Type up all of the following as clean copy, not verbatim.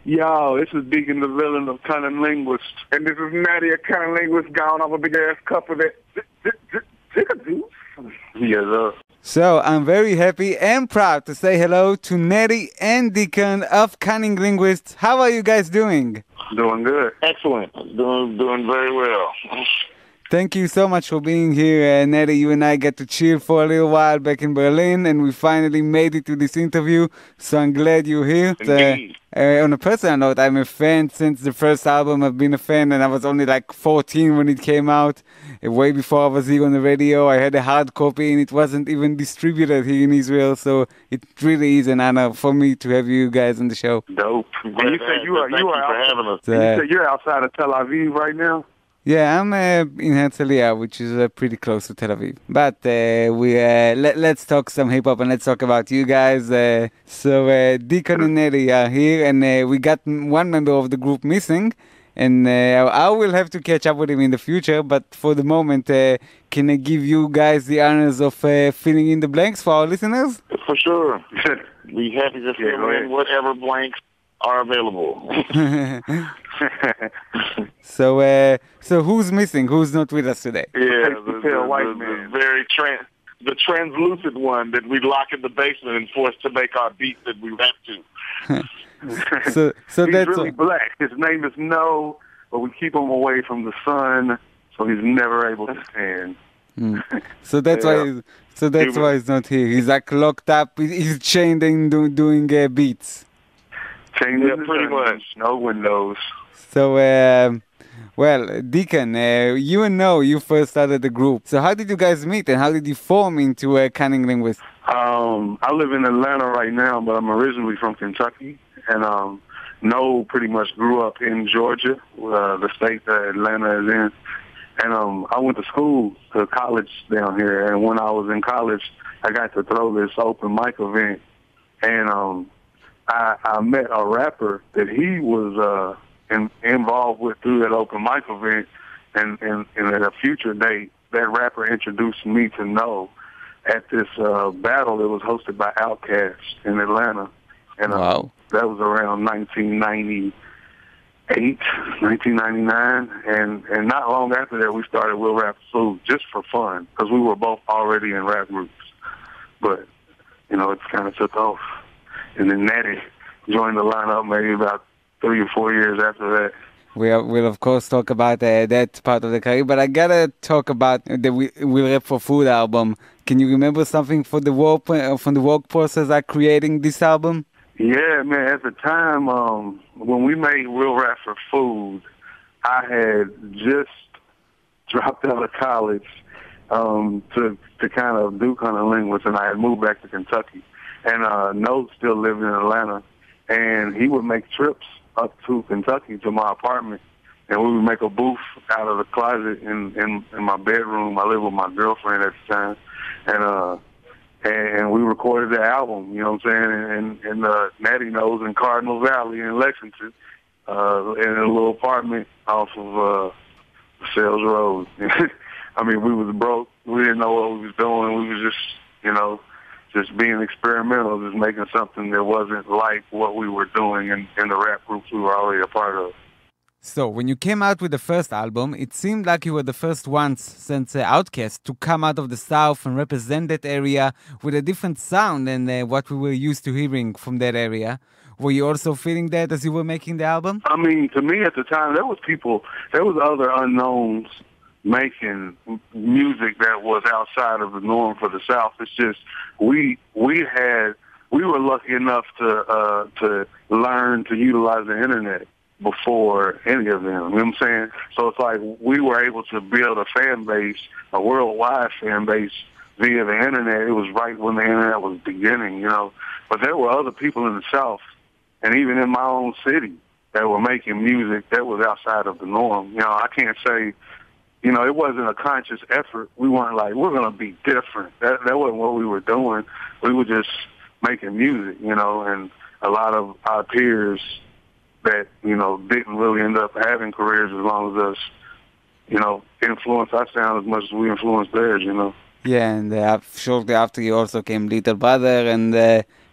Yo, this is Deacon, the villain of CunninLynguists. And this is Natti, a CunninLynguist, gone off a big-ass cup of that Jigga Juice. Yes, sir. So I'm very happy and proud to say hello to Natti and Deacon of CunninLynguists. How are you guys doing? Doing good. Excellent. Doing very well. Thank you so much for being here, Natti. You and I got to chill for a little while back in Berlin, and we finally made it to this interview, so I'm glad you're here. Indeed. On a personal note, I'm a fan since the first album. I've been a fan, and I was only like 14 when it came out. Way before I was here on the radio, I had a hard copy, and it wasn't even distributed here in Israel, so it really is an honor for me to have you guys on the show. Dope. And you say you're outside of Tel Aviv right now? Yeah, I'm in Herzliya, which is pretty close to Tel Aviv. But let's talk some hip-hop and let's talk about you guys. So Deacon and Natti are here, and we got one member of the group missing. And I will have to catch up with him in the future. But for the moment, can I give you guys the honors of filling in the blanks for our listeners? For sure. Be happy to fill in whatever blanks are available. So who's missing? Who's not with us today? Yeah, the translucent one that we lock in the basement and force to make our beat that we rap to. so he's that's really black. His name is No, but we keep him away from the sun, so he's never able to tan. So that's why he's not here. He's like locked up. He's chained in doing beats. Chained in pretty much. No windows. So, well, Deacon, you and No, you first started the group. So how did you guys meet and how did you form into CunninLynguists? I live in Atlanta right now, but I'm originally from Kentucky. And No pretty much grew up in Georgia, the state that Atlanta is in. And I went to college down here. And when I was in college, I got to throw this open mic event. And I met a rapper that he was involved with through that open mic event, and at a future date, that rapper introduced me to No at this battle that was hosted by Outkast in Atlanta, and wow. That was around 1998, 1999, and not long after that, we started We'll Rap Food just for fun because we were both already in rap groups, but it kind of took off, and then Natti joined the lineup maybe about 3 or 4 years after that. We'll of course talk about that part of the career, but I gotta talk about the We'll Rap for Food album. Can you remember something from the work process of creating this album? Yeah, man. At the time, when we made We'll Rap for Food, I had just dropped out of college to kind of do CunninLynguists, and I had moved back to Kentucky. And No still lived in Atlanta, and he would make trips up to Kentucky to my apartment, and we would make a booth out of the closet in my bedroom. I lived with my girlfriend at the time, and we recorded the album. You know what I'm saying? And Natti knows in Cardinal Valley in Lexington, in a little apartment off of Sales Road. I mean, we was broke. We didn't know what we was doing. We was just being experimental, just making something that wasn't like what we were doing in the rap groups we were already a part of. So, when you came out with the first album, it seemed like you were the first ones since Outkast to come out of the South and represent that area with a different sound than what we were used to hearing from that area. Were you also feeling that as you were making the album? I mean, to me at the time, there was other unknowns making music that was outside of the norm for the South. It's just we were lucky enough to learn to utilize the internet before any of them. You know what I'm saying? So it's like we were able to build a fan base, a worldwide fan base via the internet. It was right when the internet was beginning, But there were other people in the South, and even in my own city, that were making music that was outside of the norm. I can't say. It wasn't a conscious effort. We weren't like, we're going to be different. That wasn't what we were doing. We were just making music, and a lot of our peers that, didn't really end up having careers as long as us, influenced our sound as much as we influenced theirs, Yeah, and shortly after you also came Little Brother, and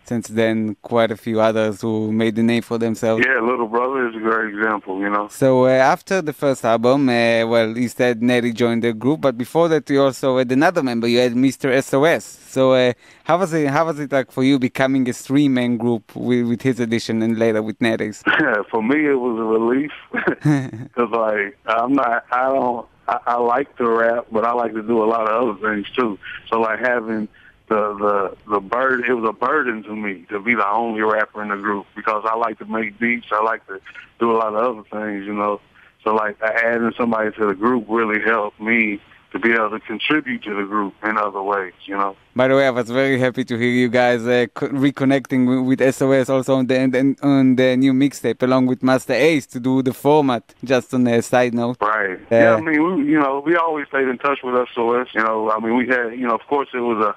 since then quite a few others who made the name for themselves. Yeah, Little Brother is a great example, you know. So after the first album, well, you said Natti joined the group, but before that you also had another member. You had Mr. S.O.S. So how was it like for you becoming a three-man group with his addition and later with Natti's? For me, it was a relief because like I like to rap, but I like to do a lot of other things too. So like having the burden, it was a burden to me to be the only rapper in the group because I like to make beats. I like to do a lot of other things, you know. So like adding somebody to the group really helped me to be able to contribute to the group in other ways, you know. By the way, I was very happy to hear you guys reconnecting with S.O.S. also on the new mixtape along with Master Ace to do the format, just on a side note. Right. Yeah, I mean, we always stayed in touch with S.O.S. You know, I mean, we had, of course it was a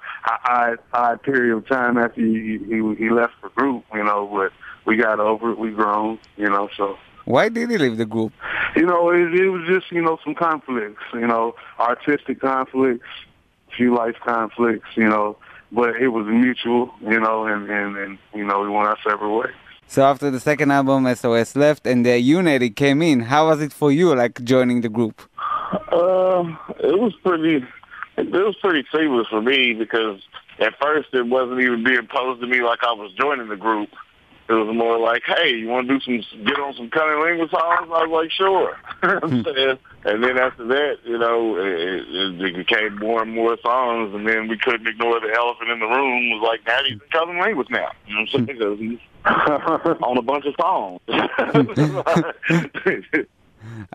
odd period of time after he left the group, but we got over it, we grown, so. Why did he leave the group? It was just, some conflicts, artistic conflicts, few life conflicts, but it was mutual, and we went our separate ways. So after the second album, S.O.S. left, and Unity came in. How was it for you, like, joining the group? It was pretty seamless for me because at first it wasn't even being posed to me like I was joining the group. It was more like, hey, you want to get on some CunninLynguists songs? I was like, sure. And then after that, it became more and more songs, and then we couldn't ignore the elephant in the room. It was like, Natti's in CunninLynguists now. You know what I'm saying? Because he's on a bunch of songs.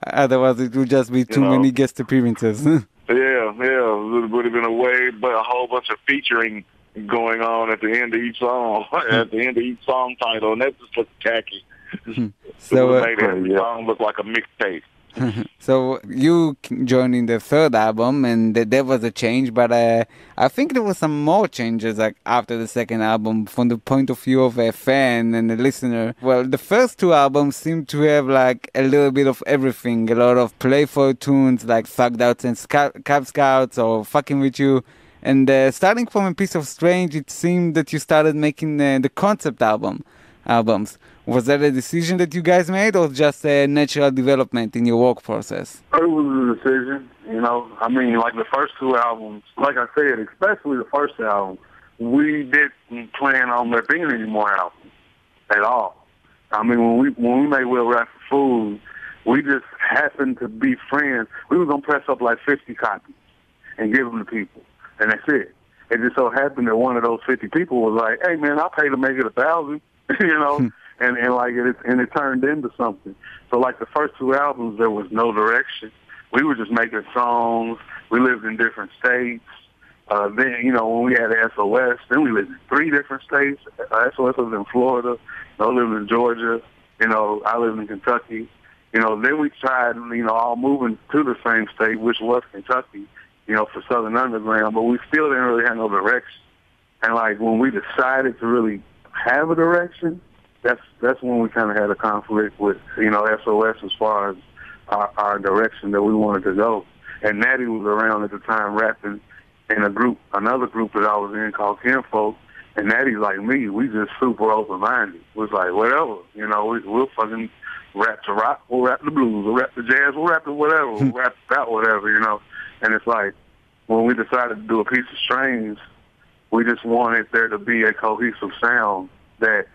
Otherwise, it would just be too many guest appearances. Yeah. It would have been a whole bunch of featuring going on at the end of each song, at the end of each song title, and that just looked tacky. So it made every song look like a mixtape. So you joined in the third album, and there was a change, but I think there were some more changes like after the second album from the point of view of a fan and a listener. Well, the first two albums seem to have like a little bit of everything, a lot of playful tunes like Thugged Out and Cub Scouts or Fucking With You. And starting from A Piece of Strange, it seemed that you started making the concept albums. Was that a decision that you guys made, or just a natural development in your work process? It was a decision, I mean, like the first two albums, like I said, especially the first album, we didn't plan on there being any more albums at all. I mean, when we made We'll Rap for Food, we just happened to be friends. We were going to press up like 50 copies and give them to people. And that's it. It just so happened that one of those 50 people was like, "Hey man, I'll pay to make it 1,000," and it turned into something. So like the first two albums, there was no direction. We were just making songs. We lived in different states. Then when we had S.O.S., then we lived in 3 different states. S.O.S. lived in Florida. I lived in Georgia. I lived in Kentucky. Then we tried, all moving to the same state, which was Kentucky. For Southern Underground, but we still didn't really have no direction. And like when we decided to really have a direction, that's when we kind of had a conflict with S.O.S. as far as our direction that we wanted to go. And Natti was around at the time rapping in another group that I was in called Kinfolk. And Natti's like me, we just super open-minded. It was like whatever, we'll fucking rap to rock, we'll rap the blues, we'll rap the jazz, we'll rap the whatever, we'll rap about whatever, And it's like, when we decided to do A Piece of Strange, we just wanted there to be a cohesive sound that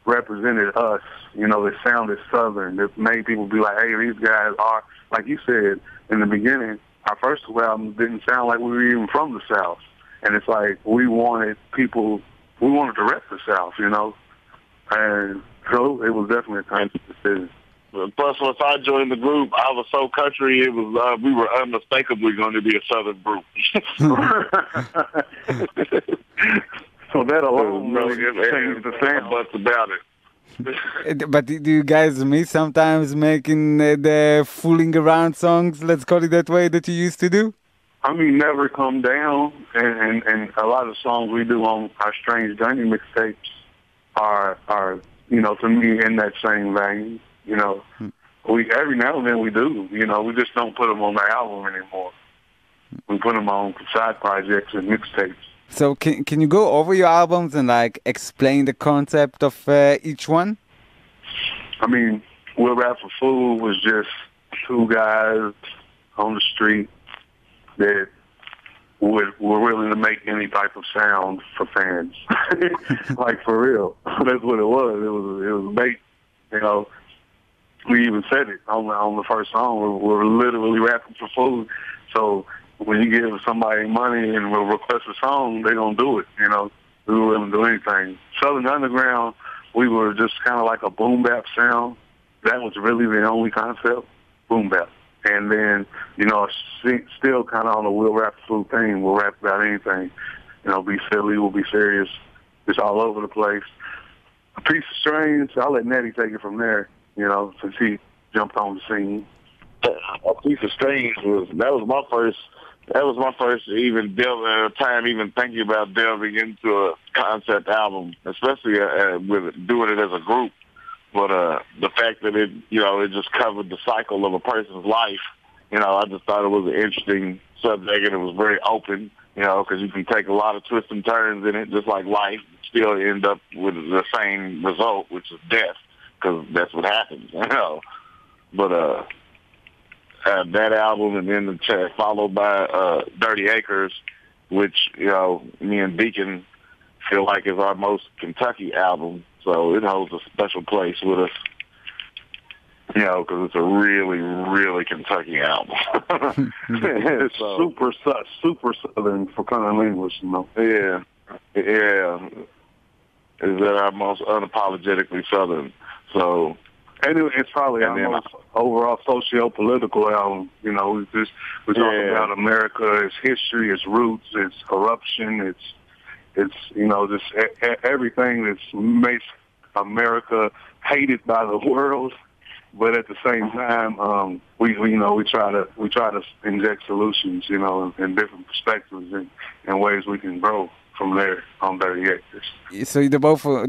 represented us, that sounded Southern, that made people be like, hey, these guys are, like you said in the beginning, our first two albums didn't sound like we were even from the South. And it's like, we wanted to rep the South, And so it was definitely a conscious decision. Plus, once I joined the group, I was so country. It was we were unmistakably going to be a Southern group. So that alone really changed the sound. But about it. But do you guys miss sometimes making the fooling around songs? Let's call it that way that you used to do. I mean, Never Come Down, and a lot of songs we do on our Strange Journey mixtapes are to me in that same vein. We every now and then we do. We just don't put them on the album anymore. We put them on side projects and mixtapes. So can you go over your albums and like explain the concept of each one? I mean, We'll Rap for Food was just two guys on the street that were willing to make any type of sound for fans. Like, for real. That's what it was. It was bait. You know, we even said it on the first song. We're literally rapping for food. So when you give somebody money and will request a song, they're going to do it. You know, we were willing to do anything. Southern Underground, we were just kind of like a boom bap sound. That was really the only concept, boom bap. And then, you know, still kind of on the We'll Rap Food thing. We'll rap about anything. You know, be silly, we'll be serious. It's all over the place. A Piece of Strange, I'll let Natti take it from there, you know, since he jumped on the scene. A Piece of Strange was my first even time even thinking about delving into a concept album, especially with doing it as a group. But the fact that it just covered the cycle of a person's life, you know, I just thought it was an interesting subject, and it was very open, you know, because you can take a lot of twists and turns in it, just like life, still end up with the same result, which is death, because that's what happens, you know. But that album, and then followed by Dirty Acres, which, you know, me and Deacon feel like is our most Kentucky album. So it holds a special place with us, you know, because it's a really, really Kentucky album. It's super Southern for CunninLynguists, you know. Yeah. Is that our most unapologetically Southern? So, and it's probably our most overall socio-political album. You know, we talk about America, its history, its roots, its corruption, it's you know, just everything that makes America hated by the world, but at the same time, we try to inject solutions, you know, in different perspectives and ways we can grow from there on Dirty Acres. So the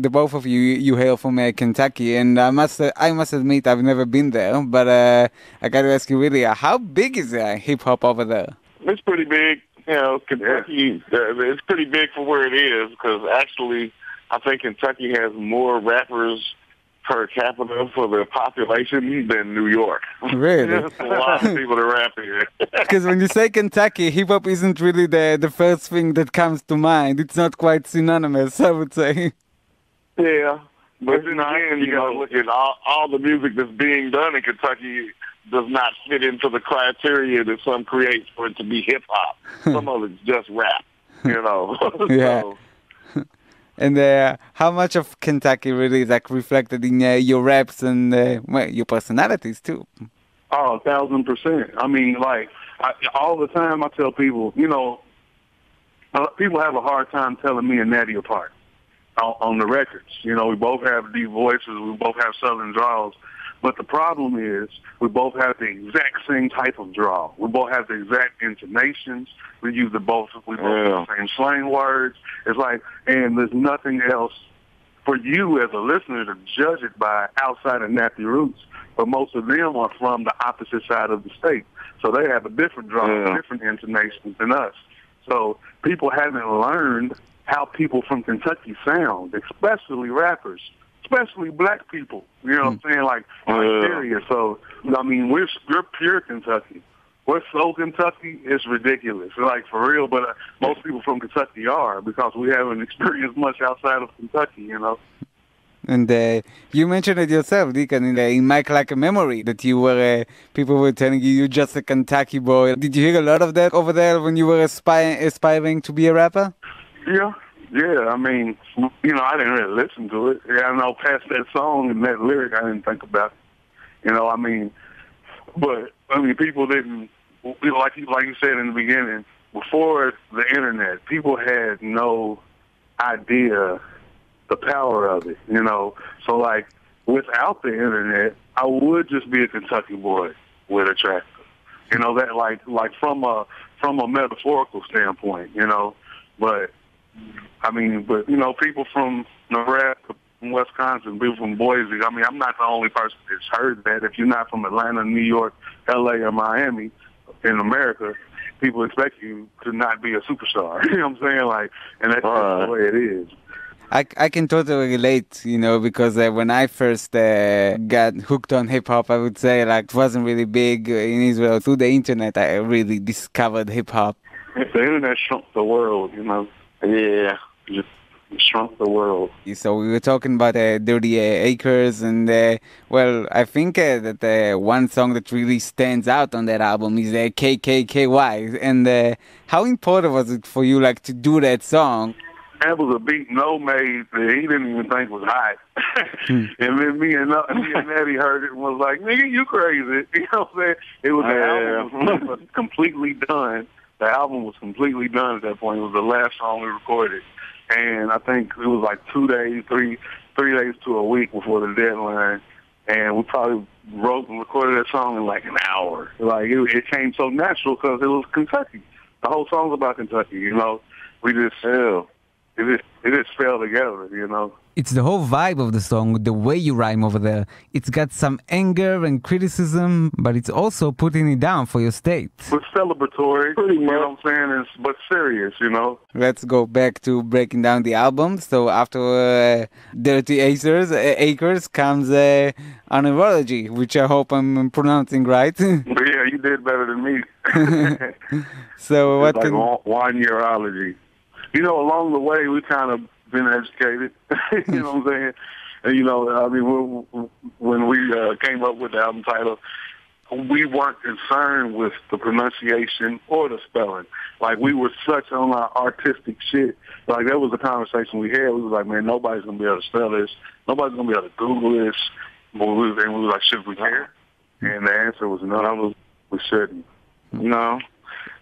both of you hail from Kentucky, and I must admit I've never been there, but I got to ask you really, how big is hip hop over there? It's pretty big. You know, Kentucky, it's pretty big for where it is, because actually I think Kentucky has more rappers per capita for their population than New York. Really? There's a lot of people that rap here. Because when you say Kentucky, hip-hop isn't really the first thing that comes to mind. It's not quite synonymous, I would say. Yeah. But then again, you got to look at all the music that's being done in Kentucky does not fit into the criteria that some create for it to be hip-hop. Some of it's just rap, you know. Yeah. So. And how much of Kentucky really is like reflected in your raps and your personalities too? Oh, 1,000%. I mean, like, all the time I tell people, you know, people have a hard time telling me and Natti apart on the records. You know, we both have deep voices, we both have southern draws. But the problem is we both have the exact same type of draw. We both have the exact intonations. We use both have the same slang words. It's like, and there's nothing else for you as a listener to judge it by outside of Natti roots. But most of them are from the opposite side of the state. So they have a different draw, different intonations than us. So people haven't learned how people from Kentucky sound, especially rappers. Especially black people, you know what I'm saying? Like serious. So, I mean, we're pure Kentucky. We're so Kentucky, it's ridiculous. Like, for real, but most people from Kentucky are, because we haven't experienced much outside of Kentucky, you know? And you mentioned it yourself, Deacon, in Mike Like a Memory, that you were, people were telling you you're just a Kentucky boy. Did you hear a lot of that over there when you were aspiring to be a rapper? Yeah, I mean, you know, I didn't really listen to it. Yeah, I know past that song and that lyric, I didn't think about it. You know, I mean, but, I mean, people didn't, like you said in the beginning, before the internet, people had no idea the power of it, you know. So, like, without the internet, I would just be a Kentucky boy with a tractor. You know, that, like from a metaphorical standpoint, you know. But, I mean, but, you know, people from Nebraska, from Wisconsin, people from Boise, I mean, I'm not the only person that's heard that. If you're not from Atlanta, New York, L.A., or Miami in America, people expect you to not be a superstar. You know what I'm saying? Like, and that's just the way it is. I can totally relate, because when I first got hooked on hip-hop, I would say, like, it wasn't really big in Israel. Through the internet, I really discovered hip-hop. The internet shrunk the world, Yeah. Just shrunk the world. So we were talking about Dirty Acres, and, I think that one song that really stands out on that album is KKKY. And how important was it for you, like, to do that song? That was a beat No made that he didn't even think was hot. And then me and Natti heard it and was like, nigga, you crazy. You know what I'm saying? It was the album was completely done. The album was completely done at that point. It was the last song we recorded. And I think it was like 2 days, three days to a week before the deadline. And we probably wrote and recorded that song in like an hour. Like it came so natural because it was Kentucky. The whole song's about Kentucky, We just it just fell together, It's the whole vibe of the song, the way you rhyme over there. It's got some anger and criticism, but it's also putting it down for your state. It's celebratory, you know what I'm saying, but serious, Let's go back to breaking down the album. So after Dirty Acres comes Honorology, which I hope I'm pronouncing right. But yeah, you did better than me. So what like one yearology. Along the way, we kind of been educated. You know what I'm saying? And, when we came up with the album title, we weren't concerned with the pronunciation or the spelling. Like, we were such on our artistic shit. Like, that was the conversation we had. We was like, man, nobody's going to be able to spell this. Nobody's going to be able to Google this. And we was like, should we care? And the answer was no, we shouldn't. No.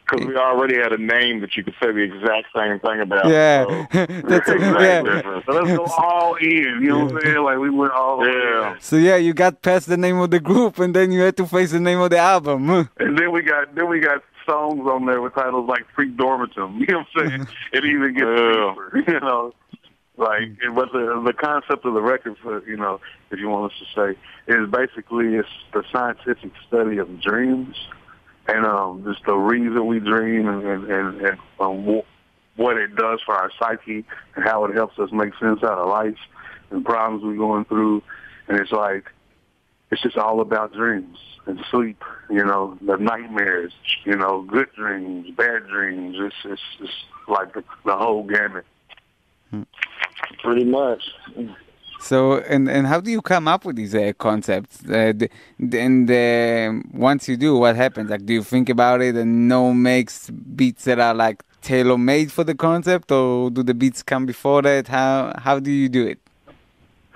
Because we already had a name that you could say the exact same thing about. Yeah. So That's exactly different. So let's go all in. You know what I'm saying? Like, we went all in. So yeah, you got past the name of the group, and then you had to face the name of the album. And then we got songs on there with titles like Freak Dormitum. You know what I'm saying? It even gets deeper, Like, but the concept of the record, if you want us to say, is basically it's the scientific study of dreams. And just the reason we dream and what it does for our psyche and how it helps us make sense out of life and problems we're going through. And it's just all about dreams and sleep, the nightmares, good dreams, bad dreams. It's like the whole gamut. Pretty much. So, and how do you come up with these concepts? And once you do, what happens? Like, do you think about it and makes beats that are like tailor-made for the concept, or do the beats come before that? How do you do it?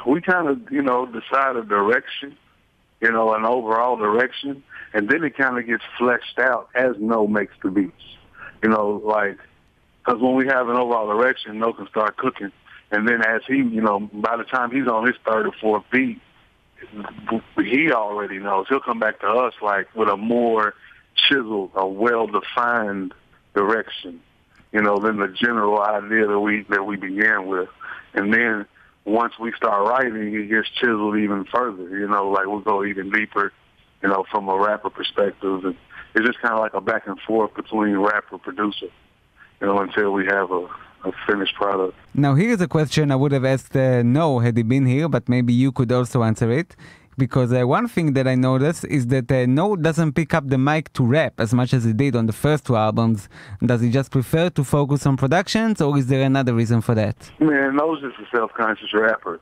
We kind of, decide a direction, an overall direction, and then it kind of gets fleshed out as makes the beats. Because when we have an overall direction, can start cooking. And then as he, by the time he's on his third or fourth beat, he already knows. He'll come back to us like with a more chiseled, a well-defined direction, than the general idea that we began with. And then once we start writing, it gets chiseled even further, like we'll go even deeper, from a rapper perspective. And it's just kind of like a back and forth between rapper producer, until we have a finished product. Now, here's a question I would have asked No had he been here, but maybe you could also answer it. Because one thing that I noticed is that No doesn't pick up the mic to rap as much as he did on the first two albums. Does he just prefer to focus on productions, or is there another reason for that? Man, No's just a self-conscious rapper.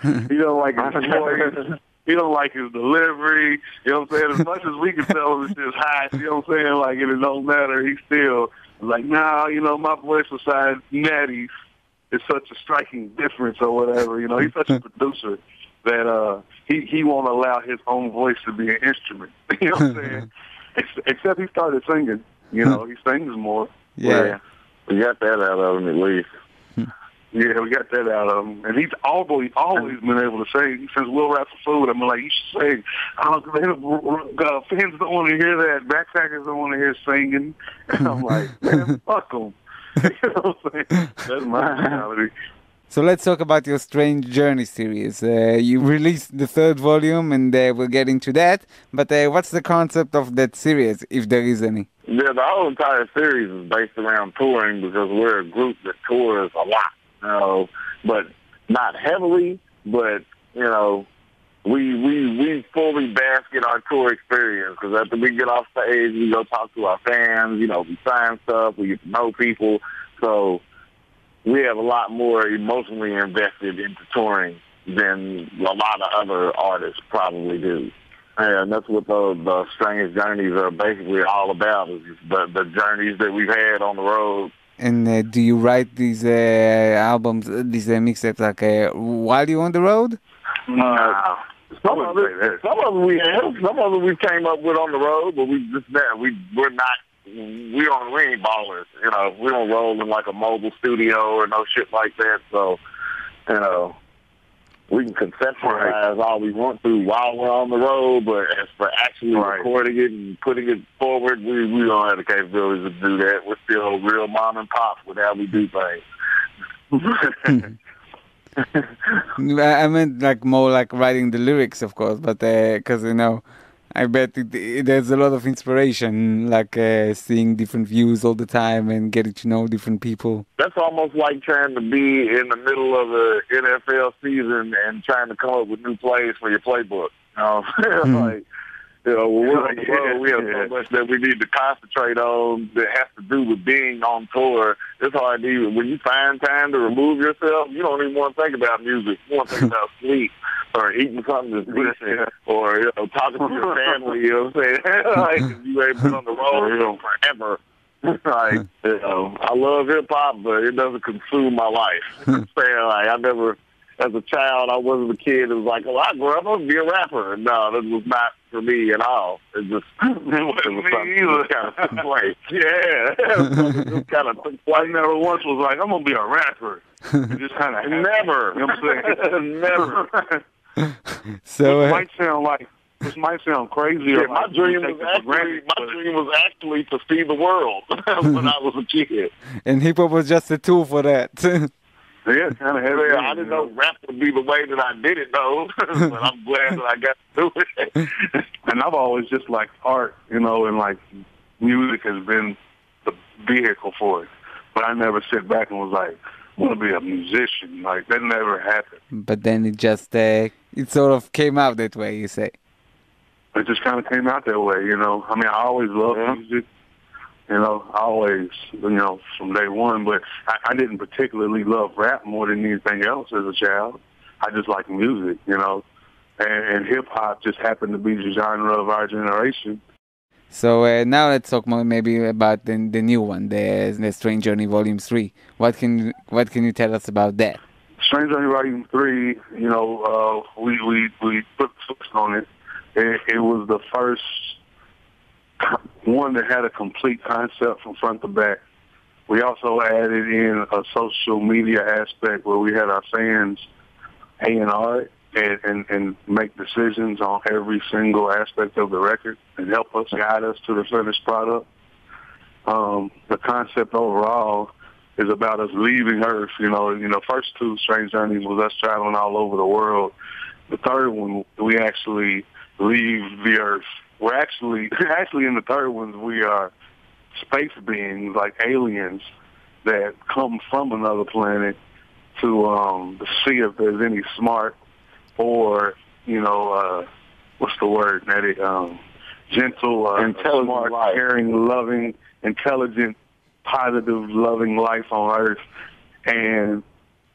He don't like his voice. He don't like his delivery. You know what I'm saying? As much as we can tell it's just hot, you know what I'm saying? Like, it don't matter. He still like, nah, my voice beside Natti's is such a striking difference or whatever. He's such a producer that he won't allow his own voice to be an instrument. You know what I'm saying? Except he started singing. He sings more. Yeah. We got that out of him at least. Yeah, we got that out of him. And he's always been able to sing. Since We'll Rap for Food, I'm like, you should sing. Fans don't want to hear that. Backpackers don't want to hear singing. And I'm like, man, fuck them. You know what I'm saying? That's my mentality. So let's talk about your Strange Journey series. You released the third volume, and we'll get into that. But what's the concept of that series, if there is any? Yeah, the whole entire series is based around touring because we're a group that tours a lot, but not heavily, but, we fully bask in our tour experience because after we get off stage, we go talk to our fans, we sign stuff, we get to know people. So we have a lot more emotionally invested into touring than a lot of other artists probably do. And that's what the Strange Journeys are basically all about, is the journeys that we've had on the road. And do you write these albums, these mixtapes, like while you're on the road? No. Some of them we have. Some of them we came up with on the road, but we ain't ballers. We don't roll in like a mobile studio or no shit like that. So, we can conceptualize all we want to while we're on the road, but as for actually recording it and putting it forward, we don't have the capabilities to do that. We're still real mom and pop with how we do things. I meant like more like writing the lyrics, of course, but because I bet there's a lot of inspiration, like seeing different views all the time and getting to know different people. That's almost like trying to be in the middle of a NFL season and trying to come up with new plays for your playbook. We have so much that we need to concentrate on that has to do with being on tour. It's hard to even, when you find time to remove yourself, you don't even want to think about music. You want to think about sleep or eating something that's decent or, talking to your family, you know what I'm saying? You ain't been on the road forever. I love hip-hop, but it doesn't consume my life. I never... As a child, I wasn't a kid that was like, I grew up, I'm going to be a rapper. No, that was not for me at all. It just it was something that kind of took place. Yeah. It just kind of took place. I never once was like, I'm going to be a rapper. It just kind of never. You know what I'm saying? Never. So, This might sound crazy. Yeah, my dream was actually to see the world when I was a kid. And hip-hop was just a tool for that. Yeah, kind of heavy. Yeah, I didn't know rap would be the way that I did it, though. But I'm glad that I got to do it. And I've always just liked art, and like music has been the vehicle for it. But I never sit back and was like, I want to be a musician. Like, that never happened. But then it just, it sort of came out that way, you say. It just kind of came out that way, I mean, I always loved music. Always, from day one, but I didn't particularly love rap more than anything else as a child. I just like music, and hip-hop just happened to be the genre of our generation. So now let's talk more maybe about the new one, the Strange Journey Volume 3. What can you tell us about that? Strange Journey Volume 3, we put the S.O.S on it. It was the first one that had a complete concept from front to back. We also added in a social media aspect where we had our fans A&R it and make decisions on every single aspect of the record and help us, guide us to the finished product. The concept overall is about us leaving Earth. First two Strange Journeys was us traveling all over the world. The third one, we actually leave the Earth. We're actually in the third one, we are space beings, like aliens, that come from another planet to see if there's any smart or, what's the word, Natti? Gentle, intelligent, smart, life. caring, loving, intelligent, positive, loving life on Earth. And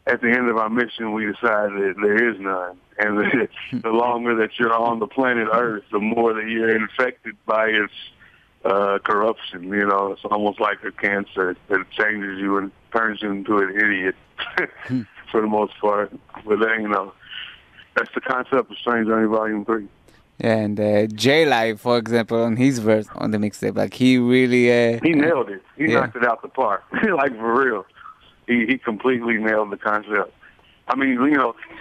at the end of our mission, we decided there is none. And the longer that you're on the planet Earth, the more that you're infected by its corruption. It's almost like a cancer that changes you and turns you into an idiot for the most part. But that's the concept of Strange Journey Volume 3. And J-Live, for example, on his verse on the mixtape, like he really... he nailed it. He knocked it out the park. Like, for real. He completely nailed the concept. I mean,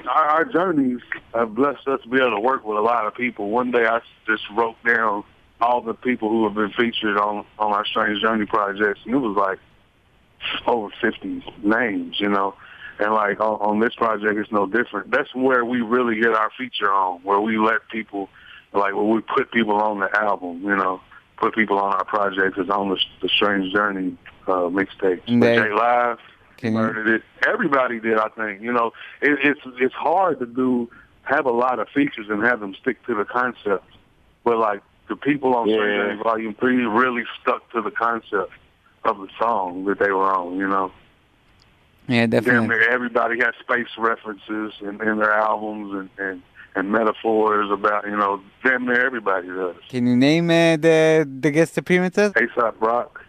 our journeys have blessed us to be able to work with a lot of people. One day I just wrote down all the people who have been featured on our Strange Journey projects, and it was like over 50 names, And like on this project, it's no different. That's where we really get our feature on, where we let people, like where we put people on the album, put people on our project is on the Strange Journey mixtape. And J Live Can murdered it. Everybody did, I think. You know, it's hard to have a lot of features and have them stick to the concept. But like the people on Strange Journey Volume 3 really stuck to the concept of the song that they were on, you know. Yeah, definitely. Damn near everybody has space references in their albums and metaphors about, you know, damn near everybody does. Can you name the guest appearances? A$AP Rock,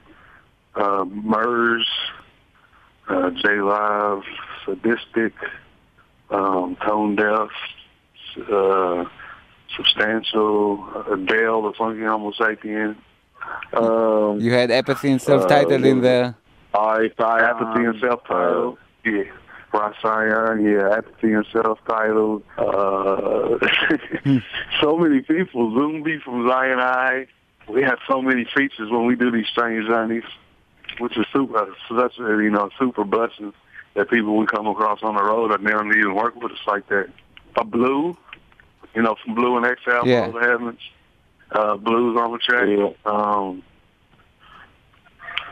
Murs, J Live, Sadistic, Tone Deaf, Substantial, Adele, the Funky Homo Sapien. You had Apathy and Self-Titled in there. Apathy and Self-Titled. Yeah. Ryan, Apathy and Self-Titled. So many people. Zumbi from Zion I. We have so many features when we do these Strange Journeys, which is super blessings that people we come across on the road that never even work with us like that. Blue, you know, from Blue and Exile, Yeah. the Heavens. Blues on the track. Yeah.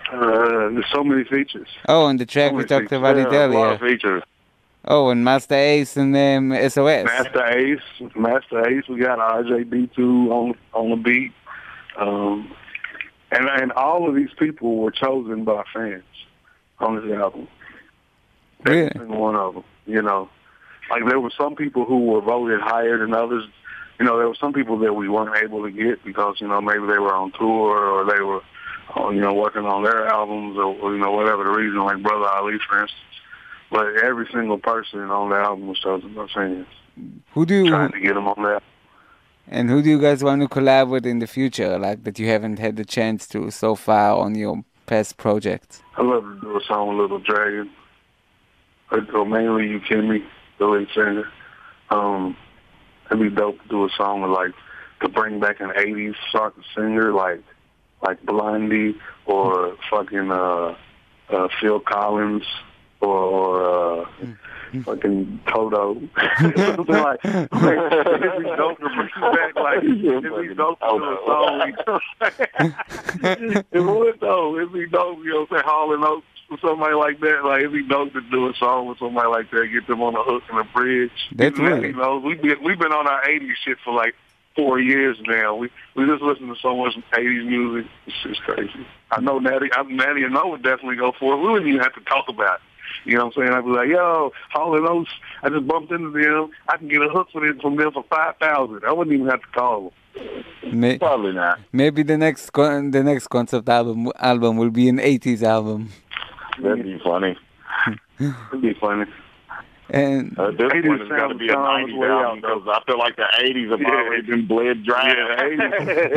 There's so many features. Oh, and the track we talked about it earlier. A lot of features. Oh, and Master Ace and S.O.S. Master Ace. We got RJB2 on the beat. And all of these people were chosen by fans on this album. Really? Every single one of them, you know. Like, there were some people who were voted higher than others. You know, there were some people that we weren't able to get because, you know, maybe they were on tour or they were, you know, working on their albums or, you know, whatever the reason, like Brother Ali, for instance. But every single person on the album was chosen by fans. Trying to get them on that. And who do you guys want to collab with in the future, like, that you haven't had the chance to so far on your past projects? I'd love to do a song with Little Dragon. Or mainly You Kimmy, the lead singer. It'd be dope to do a song with, like, to bring back an 80s sort of singer, like Blondie or fucking Phil Collins or fucking Toto. Something like it'd be dope to bring back, like, it'd be dope to do a song. It would, though. It'd be dope, you know what I'm saying, Hall & Oates or somebody like that. Like, it'd be dope to do a song with somebody like that, get them on the hook and the bridge. That's really. You know, we've been on our 80s shit for like 4 years now. We just listen to so much 80s music. It's just crazy. I know Natti and Noah would definitely go for it. We wouldn't even have to talk about it. You know what I'm saying? I'd be like, yo, Hall & Oates, I just bumped into them. I can get a hook from them for $5,000. I wouldn't even have to call them. Probably not. Maybe the next concept album will be an 80s album. That'd be funny. It'd be funny. And this one has got to be a 90s album because I feel like the 80s have already been bled dry. The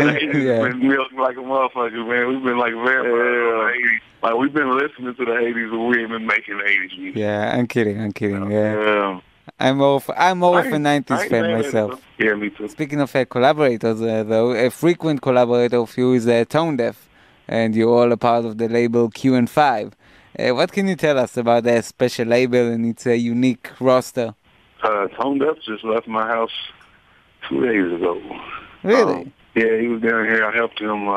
80s been milked like a motherfucker, man. We've been like vampires. Like, we've been listening to the 80s and we ain't been making the 80s music. Yeah, I'm kidding. Yeah. I'm more of a 90s fan myself. Yeah, me too. Speaking of collaborators, though, a frequent collaborator of you is Tone Deaf, and you're all a part of the label Q&5. What can you tell us about that special label and its unique roster? Tone Deaf just left my house 2 days ago. Really? Yeah, he was down here. I helped him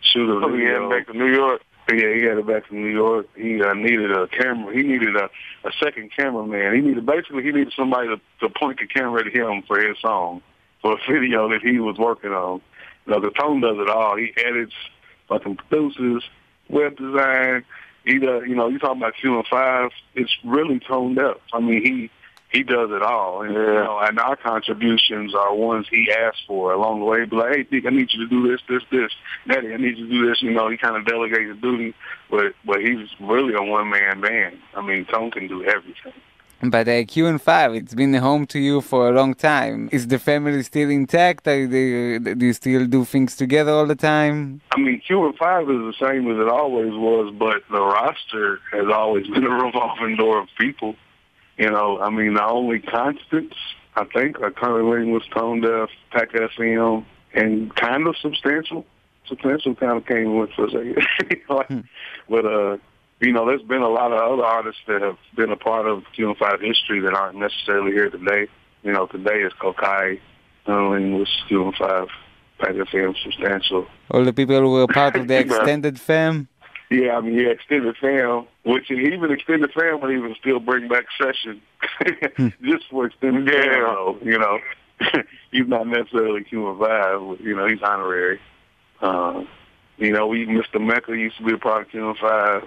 shoot a video. Back to New York. Yeah, he got it back to New York. He needed a camera. He needed a second cameraman. He needed somebody to point the camera at him for his song, for a video that he was working on. You know, the Tone does it all. He edits, fucking produces, web design. He does, you know, you talking about Q&5, it's really Tone Deaf. I mean, he does it all. And, you know, and our contributions are ones he asked for along the way. Be like, hey, Dick, I need you to do this. Natti, I need you to do this. You know, he kind of delegates the duty, but he's really a one-man band. I mean, Tone can do everything. But Q&5, it's been home to you for a long time. Is the family still intact? Do you still do things together all the time? I mean, Q&5 is the same as it always was, but the roster has always been a revolving door of people. You know, I mean, the only constants, I think, are CunninLynguists, Tone Deaf, Pac FM, and kind of Substantial. Substantial kind of came with us, I guess. But, you know, there's been a lot of other artists that have been a part of Q&5 history that aren't necessarily here today. You know, today is Kokai, CunninLynguists, Q&5. Pack the Fam Substantial. All the people who were part of the extended fam. Yeah, I mean, yeah, Extended Fam, which even Extended Fam would even still bring back Session just for Extended Fam, you know. He's not necessarily Cuban Vibe, but, you know, he's honorary. You know, Mr. Mecca used to be a part of Cuban 5.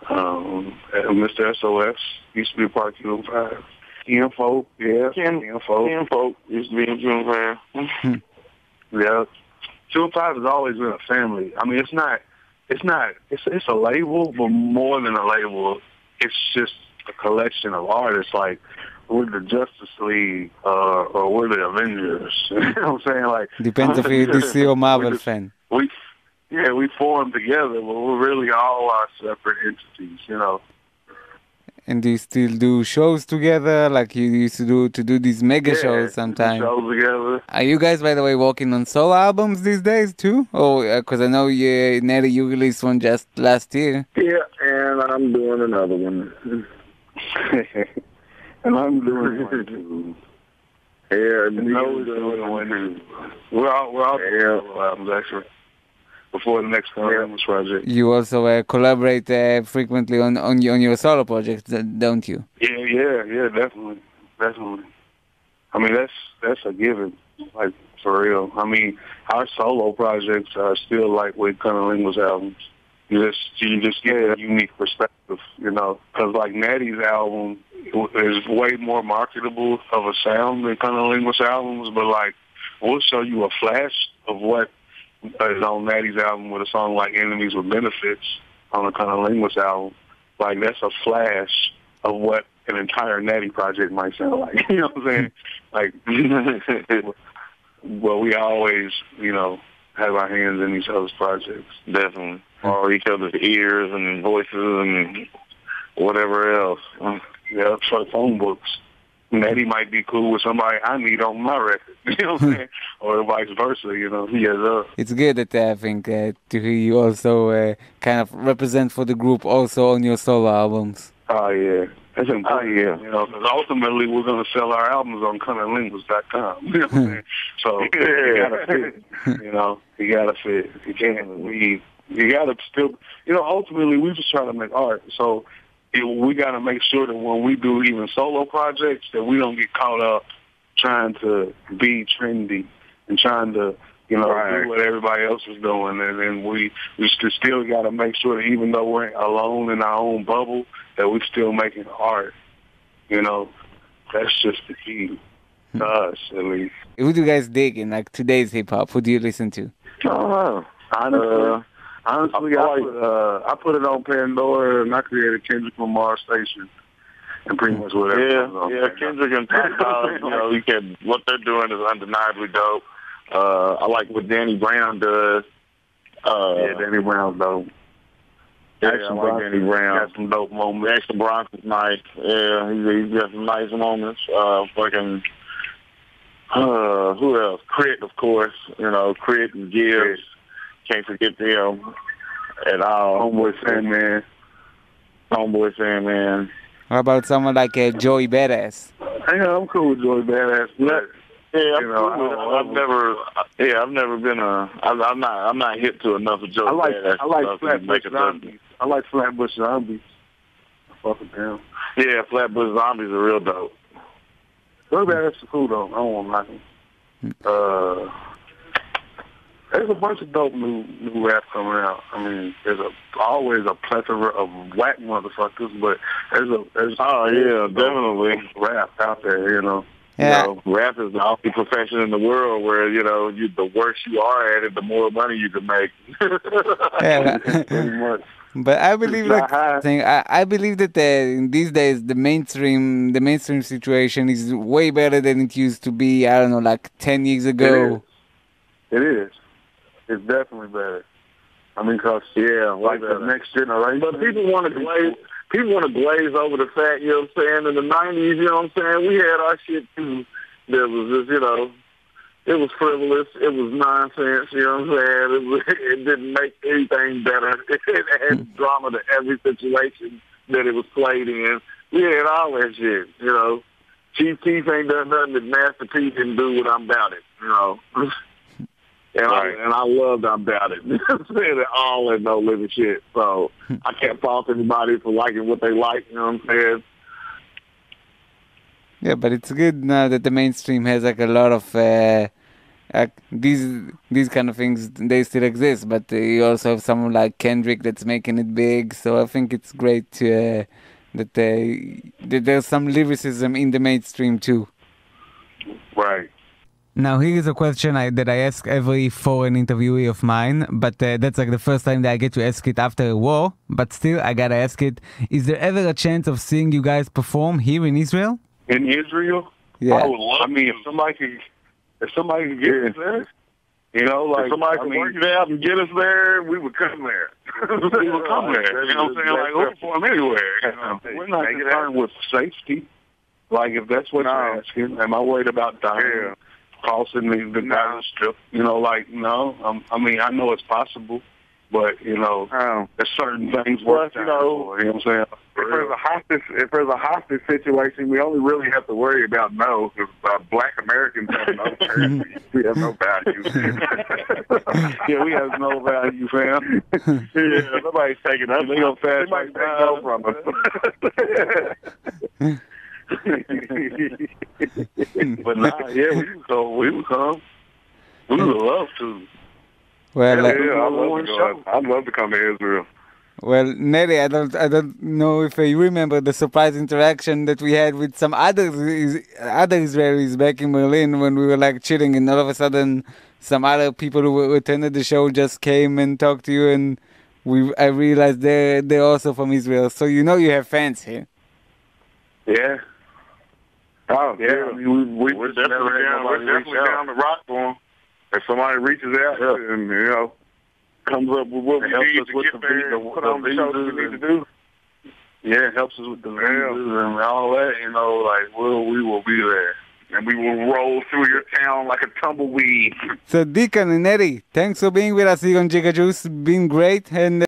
Mr. S.O.S. used to be a part of Cuban 5. Ken Folk, yeah. Ken Folk used to be in Cuban 5. Yeah. Cuban 5 has always been a family. I mean, it's a label, but more than a label, it's just a collection of artists. Like, we're the Justice League, or we're the Avengers. You know what I'm saying? Like, depends if you're DC or Marvel fan. We form together, but we're really all our separate entities, you know. And do you still do shows together, like you used to do these mega shows sometimes? Shows together. Are you guys, by the way, working on solo albums these days too? Oh, because I know Natti, you released one just last year. Yeah, and I'm doing another one. And I'm doing one too. Yeah, and Noah's doing one too. We're all doing albums actually. Before the next CunninLynguists project. You also collaborate frequently on your solo projects, don't you? Yeah, definitely. I mean, that's a given, like, for real. I mean, our solo projects are still like with CunninLynguists albums. You just get a unique perspective, you know, because like Natty's album is way more marketable of a sound than CunninLynguists albums, but like we'll show you a flash of what is on Natty's album with a song like Enemies with Benefits on the CunninLynguists album. Like, that's a flash of what an entire Natti project might sound like. You know what I'm saying? Like, well, we always, you know, have our hands in each other's projects. Definitely. Or each other's ears and voices and whatever else. Yeah, for the phone books. Natti might be cool with somebody I need on my record, you know what I'm saying? Or vice versa, you know. Yes, It's good that I think to hear you also kind of represent for the group also on your solo albums. Oh, yeah. That's important. You know, because ultimately we're going to sell our albums on CunninLynguists.com. You know what I'm saying? So you got to fit. You know, you got to fit. You can't leave. You got to still, you know, ultimately we just try to make art. So we got to make sure that when we do even solo projects that we don't get caught up trying to be trendy and trying to, you know, do what everybody else is doing. And then we still got to make sure that even though we're alone in our own bubble, that we're still making art. You know, that's just the key to us, at least. Who do you guys dig in, like, today's hip-hop? Who do you listen to? Honestly, I put it on Pandora, and I created Kendrick Lamar Station, and pretty much whatever. Yeah, Kendrick and Pop, you know, what they're doing is undeniably dope. I like what Danny Brown does. Danny Brown's dope. I like Danny Brown. Got some dope moments. Action Bronson's nice. Yeah, he's got some nice moments. Who else? Crit, of course. You know, Crit and Gibbs. Can't forget them at all. Homeboy Sandman. How about someone like Joey Badass? Yeah, I'm cool with Joey Badass. But, I've never been I'm not hip to enough of Joey Badass. I like Flatbush Zombies. I like Flatbush Zombies. Fuck it down. Yeah, Flatbush Zombies are real dope. Joey Badass is cool though. I don't want to knock him. There's a bunch of dope new rap coming out. I mean, there's always a plethora of whack motherfuckers, but there's definitely rap out there, you know. Yeah. You know, rap is the only profession in the world where, you know, the worse you are at it, the more money you can make. Yeah, pretty much. But I believe I believe that these days the mainstream situation is way better than it used to be. I don't know, like 10 years ago. It is. It's definitely better. I mean, because like the next generation. But people want to glaze over the fact, you know what I'm saying? In the 90s, you know what I'm saying? We had our shit too. There was just, you know, it was frivolous. It was nonsense. You know what I'm saying? It didn't make anything better. It had drama to every situation that it was played in. We had all that shit. You know, Chief Keef ain't done nothing that Master P didn't do what I'm about it. You know. And I loved Undoubted. Said it all and no living shit. So I can't fault anybody for liking what they like, you know what I'm saying? Yeah, but it's good now that the mainstream has like a lot of these kind of things. They still exist, but you also have someone like Kendrick that's making it big. So I think it's great to, that there's some lyricism in the mainstream too. Right. Now here is a question that I ask every foreign interviewee of mine, but that's like the first time that I get to ask it after a war. But still, I gotta ask it: is there ever a chance of seeing you guys perform here in Israel? In Israel? Yeah. I mean, if somebody could get us there, you know, like if somebody could work it out and get us there, we would come there. We would come there. You know what I'm saying? Like, we'll perform anywhere. You know? We're not concerned with safety. Like, if that's what you're asking, am I worried about dying, crossing the Gaza Strip? You know, like, no. I mean, I know it's possible, but, you know, there's certain things worth you know for, you know what I'm saying? If there's a hostage situation, we only really have to worry about because Black Americans have no currency. We have no value. Yeah, we have no value, fam. Yeah, nobody's taking us. They gonna fast take no from us. But nah, yeah, we would come. We would love to. Well, I'd love to come to Israel. Well, Natti, I don't know if you remember the surprise interaction that we had with some other Israelis back in Berlin when we were like chilling, and all of a sudden some other people who attended the show just came and talked to you, and I realized they're also from Israel. So you know you have fans here. Yeah. Oh yeah, I mean, we're definitely down to rock for them. If somebody reaches out and comes up with what we need to get there and put on the show that we need to do. Yeah, it helps us with the visas and all that, you know, like, we will be there. And we will roll through your town like a tumbleweed. So Deacon and Natti, thanks for being with us here on Jigga Juice. Been great, and